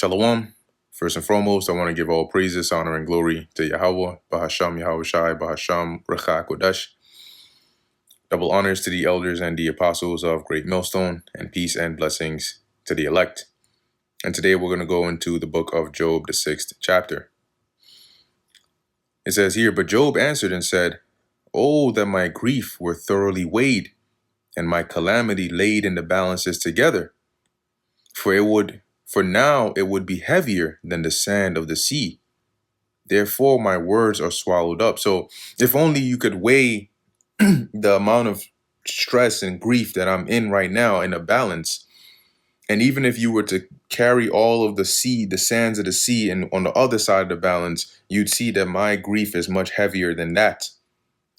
Shalom. First and foremost, I want to give all praises, honor, and glory to Yahweh, Bahasham Yahweh Shai, Bahasham Recha Kodesh. Double honors to the elders and the apostles of Great Millstone, and peace and blessings to the elect. And today we're going to go into the book of Job, the 6th chapter. It says here, "But Job answered and said, Oh, that my grief were thoroughly weighed, and my calamity laid in the balances together. For now it would be heavier than the sand of the sea. Therefore my words are swallowed up." So if only you could weigh the amount of stress and grief that I'm in right now in a balance. And even if you were to carry all of the sands of the sea, and on the other side of the balance, you'd see that my grief is much heavier than that.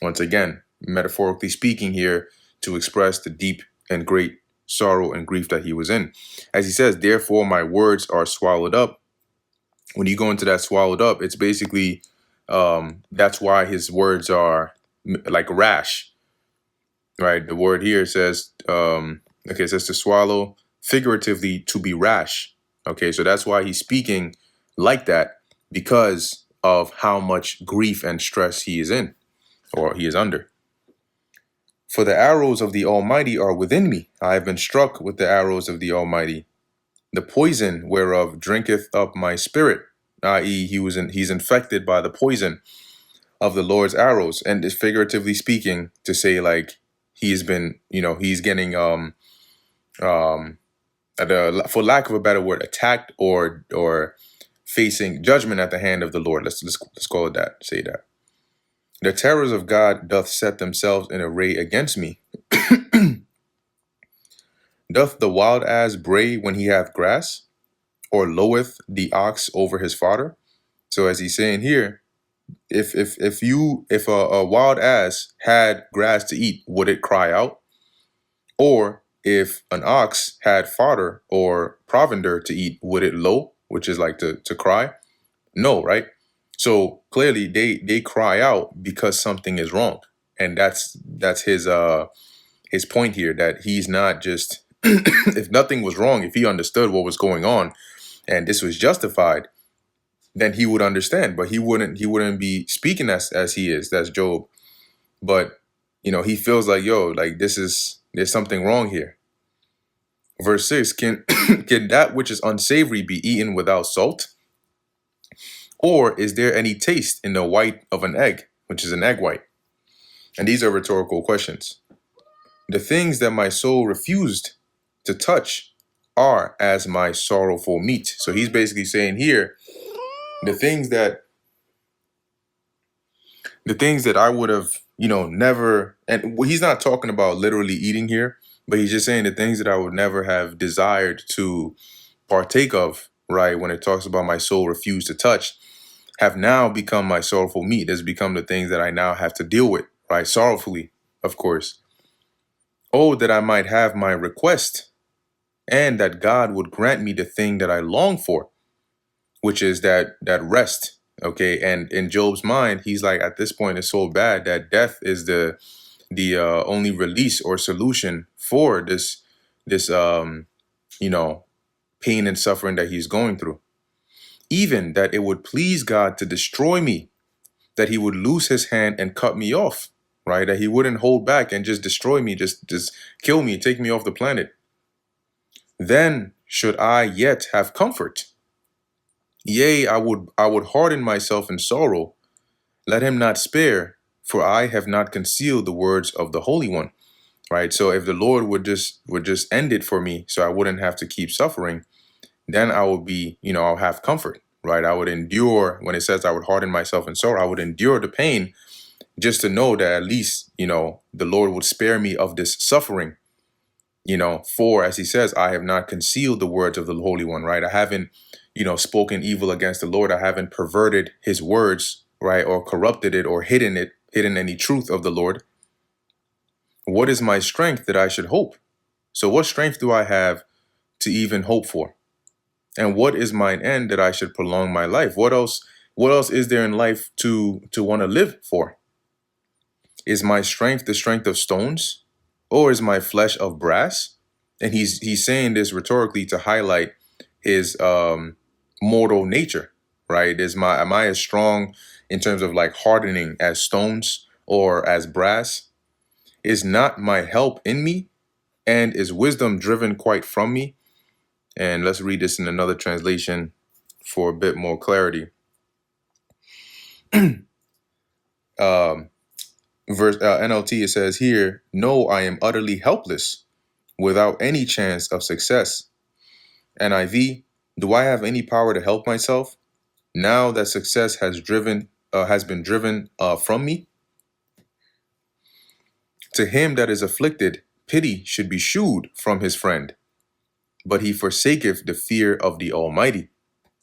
Once again, metaphorically speaking here, to express the deep and great sorrow and grief that he was in. As he says, therefore my words are swallowed up. When you go into that swallowed up, it's basically, that's why his words are like rash, right? The word here says, it says to swallow, figuratively to be rash. Okay, so that's why he's speaking like that, because of how much grief and stress he is in, or he is under. "For the arrows of the Almighty are within me. I have been struck with the arrows of the Almighty. The poison whereof drinketh up my spirit," i.e., he's infected by the poison of the Lord's arrows. And it's figuratively speaking to say, like, he's been, he's getting for lack of a better word, attacked or facing judgment at the hand of the Lord. Let's call it that. Say that. "The terrors of God doth set themselves in array against me. Doth the wild ass bray when he hath grass, or loweth the ox over his fodder?" So as he's saying here, if a wild ass had grass to eat, would it cry out? Or if an ox had fodder or provender to eat, would it low, which is like to cry? No, right? So clearly they cry out because something is wrong. And that's his point here, that he's not just if nothing was wrong, if he understood what was going on and this was justified, then he would understand. But he wouldn't be speaking as he is. That's Job. But he feels like, there's something wrong here. Verse 6, can that which is unsavory be eaten without salt? Or is there any taste in the white of an egg, which is an egg white? And these are rhetorical questions. "The things that my soul refused to touch are as my sorrowful meat." So he's basically saying here, the things that I would have, never, and he's not talking about literally eating here, but he's just saying the things that I would never have desired to partake of, right? When it talks about my soul refused to touch, have now become my sorrowful meat. Has become the things that I now have to deal with, right? Sorrowfully, of course. "Oh, that I might have my request, and that God would grant me the thing that I long for," which is that rest. Okay, and in Job's mind, he's like, at this point, it's so bad that death is the only release or solution for this pain and suffering that he's going through. "Even that it would please God to destroy me, that he would loose his hand and cut me off," right? That he wouldn't hold back and just destroy me, just kill me, take me off the planet. "Then should I yet have comfort? Yea, I would harden myself in sorrow. Let him not spare, for I have not concealed the words of the Holy One." Right? So if the Lord would just end it for me, so I wouldn't have to keep suffering, then I would be, I'll have comfort, right? I would endure. When it says I would harden myself in sorrow, I would endure the pain just to know that at least, the Lord would spare me of this suffering. For, as he says, I have not concealed the words of the Holy One, right? I haven't, spoken evil against the Lord. I haven't perverted his words, right? Or corrupted it or hidden any truth of the Lord. "What is my strength that I should hope?" So what strength do I have to even hope for? "And what is mine end that I should prolong my life?" What else is there in life to want to live for? "Is my strength the strength of stones, or is my flesh of brass?" And he's saying this rhetorically to highlight his mortal nature, right? Am I as strong in terms of like hardening as stones or as brass? Is not my help in me, and is wisdom driven quite from me? And let's read this in another translation for a bit more clarity. um, verse NLT, it says here, "No, I am utterly helpless, without any chance of success." NIV, "Do I have any power to help myself now that success has been driven from me? To him that is afflicted, pity should be shewed from his friend, but he forsaketh the fear of the Almighty."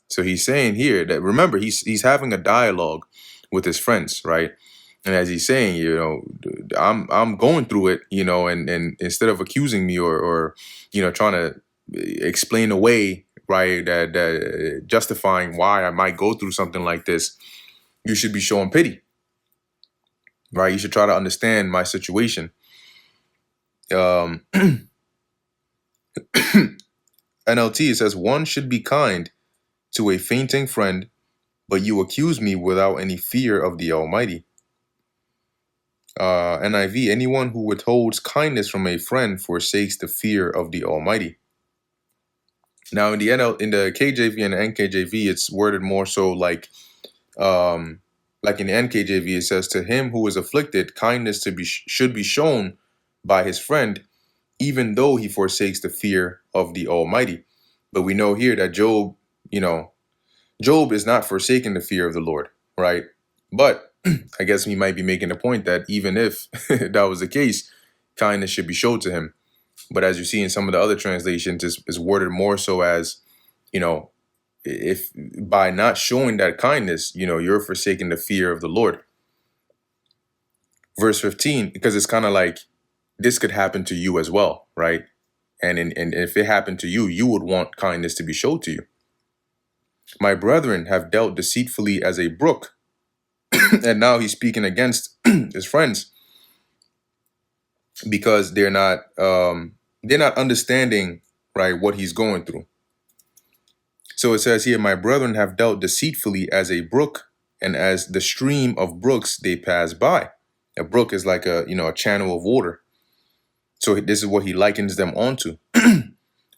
So he's saying here that, remember, he's having a dialogue with his friends, right? And as he's saying, I'm going through it, and instead of accusing me or trying to explain away, right, that justifying why I might go through something like this, you should be showing pity, right? You should try to understand my situation. NLT, it says, "One should be kind to a fainting friend, but you accuse me without any fear of the Almighty." NIV, "Anyone who withholds kindness from a friend forsakes the fear of the Almighty." Now, in the KJV and the NKJV, it's worded more so like in the NKJV, it says, "To him who is afflicted, kindness should be shown by his friend, even though he forsakes the fear of the Almighty." But we know here that Job is not forsaking the fear of the Lord, right? But I guess we might be making the point that even if that was the case, kindness should be showed to him. But as you see in some of the other translations, is worded more so as, if by not showing that kindness, you're forsaking the fear of the Lord. Verse 15, because it's kind of like this could happen to you as well, right? And if it happened to you, you would want kindness to be showed to you. "My brethren have dealt deceitfully as a brook." And now he's speaking against his friends because they're not understanding, right, what he's going through. So it says here, "My brethren have dealt deceitfully as a brook, and as the stream of brooks they pass by." A brook is like a channel of water. So this is what he likens them onto,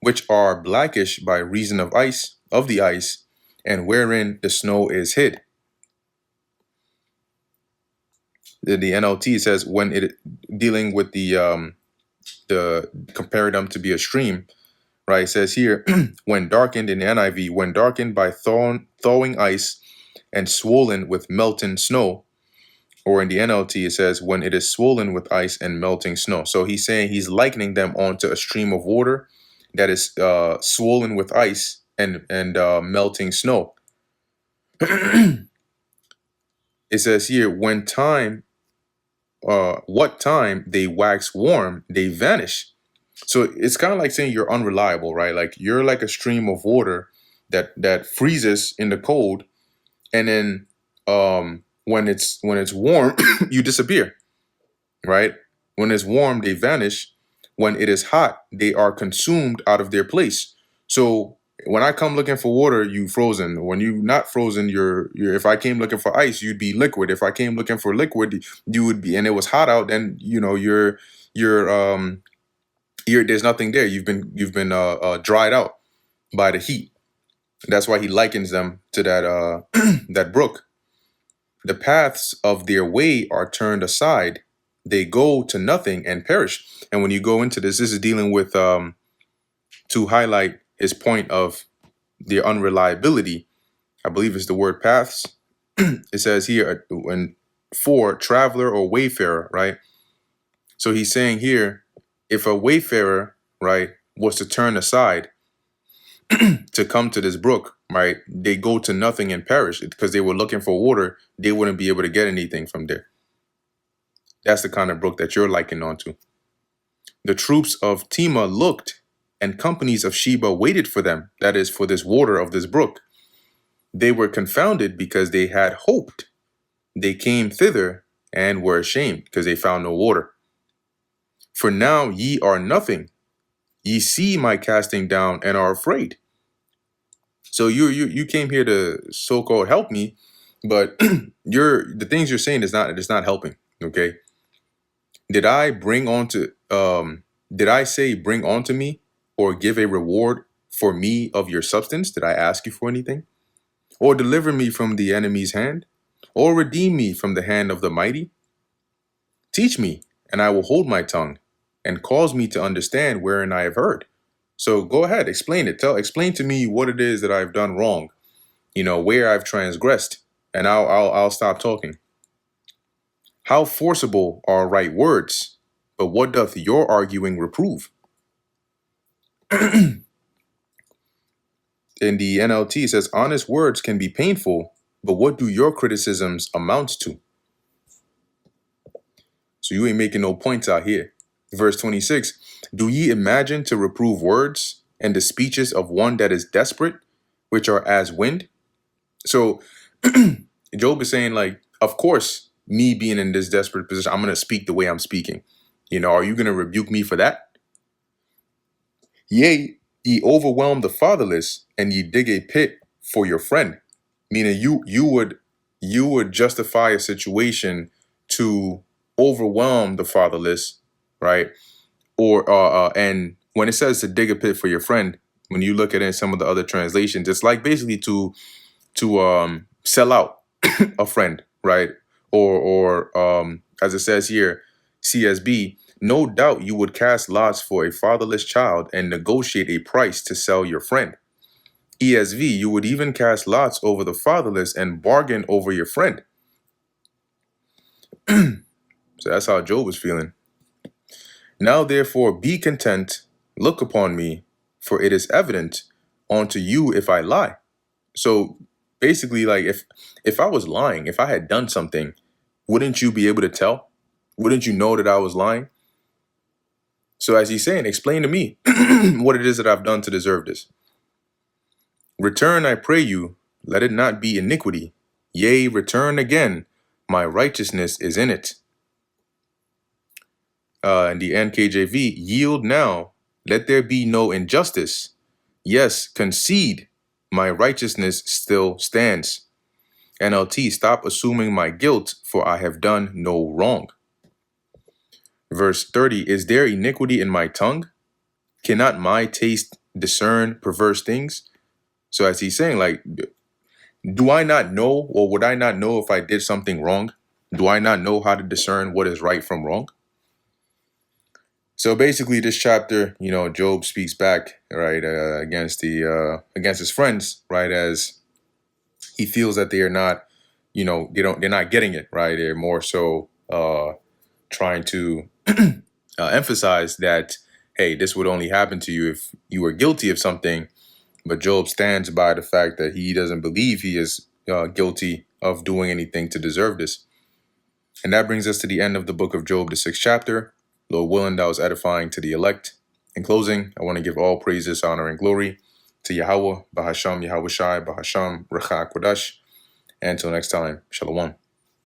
"which are blackish by reason of the ice, and wherein the snow is hid." The NLT says, when it dealing with the comparing them to be a stream, right? It says here, "When darkened," in the NIV, "when darkened by thawing ice and swollen with melting snow." Or in the NLT, it says, "When it is swollen with ice and melting snow." So he's saying he's likening them onto a stream of water that is swollen with ice and melting snow. It says here, "When what time they wax warm, they vanish." So it's kind of like saying you're unreliable, right? Like you're like a stream of water that freezes in the cold, and then when it's warm, you disappear, right? When it's warm, they vanish. When it is hot, they are consumed out of their place. So when I come looking for water, you frozen. When you not frozen, you're if I came looking for ice, you'd be liquid. If I came looking for liquid, you would be, and it was hot out, then there's nothing there. You've been dried out by the heat. That's why he likens them to that that brook. "The paths of their way are turned aside; they go to nothing and perish." And when you go into this is dealing with to highlight his point of their unreliability. I believe it's the word paths. It says here, when for traveler or wayfarer, right? So he's saying here, if a wayfarer, right, was to turn aside to come to this brook, right, they go to nothing and perish because they were looking for water. They wouldn't be able to get anything from there. That's the kind of brook that you're likened onto. "The troops of Tema looked, and companies of Sheba waited for them," that is, for this water of this brook. "They were confounded because they had hoped. They came thither and were ashamed because they found no water. For now ye are nothing. Ye see my casting down and are afraid." So you came here to so-called help me, but the things you're saying is not helping. Okay. Did I bring on to did I say bring on to me or give a reward for me of your substance? Did I ask you for anything? Or deliver me from the enemy's hand? Or redeem me from the hand of the mighty? Teach me, and I will hold my tongue, and cause me to understand wherein I have heard. So go ahead, explain it. Explain to me what it is that I've done wrong, where I've transgressed, and I'll stop talking. How forcible are right words, but what doth your arguing reprove? In the NLT, it says, honest words can be painful, but what do your criticisms amount to? So you ain't making no points out here. Verse 26, do ye imagine to reprove words and the speeches of one that is desperate, which are as wind? So Job is saying, like, of course, me being in this desperate position, I'm going to speak the way I'm speaking. Are you going to rebuke me for that? Yea, ye overwhelm the fatherless, and ye dig a pit for your friend. Meaning you would justify a situation to overwhelm the fatherless, right? Or and when it says to dig a pit for your friend, when you look at it in some of the other translations, it's like basically to sell out a friend, right? Or as it says here, CSB, no doubt you would cast lots for a fatherless child and negotiate a price to sell your friend. ESV, you would even cast lots over the fatherless and bargain over your friend. So that's how Job was feeling. Now therefore be content, look upon me, for it is evident unto you if I lie. So basically, like, if I was lying, if I had done something, wouldn't you be able to tell? Wouldn't you know that I was lying? So as he's saying, explain to me what it is that I've done to deserve this. Return, I pray you, let it not be iniquity. Yea, return again, my righteousness is in it. In the NKJV, yield now, let there be no injustice. Yes, concede, my righteousness still stands. NLT, stop assuming my guilt, for I have done no wrong. Verse 30, is there iniquity in my tongue? Cannot my taste discern perverse things? So as he's saying, like, do I not know, or would I not know if I did something wrong? Do I not know how to discern what is right from wrong? So basically, this chapter, Job speaks back, right, against his friends, right, as he feels that they are not, they're not getting it, right. They're more so trying to emphasize that, hey, this would only happen to you if you were guilty of something. But Job stands by the fact that he doesn't believe he is guilty of doing anything to deserve this. And that brings us to the end of the book of Job, the 6th chapter. Lord willing, that was edifying to the elect. In closing, I want to give all praises, honor, and glory to Yahweh, Bahasham, Yahweh Shai, Bahasham, Recha Kodash. And until next time, Shalom.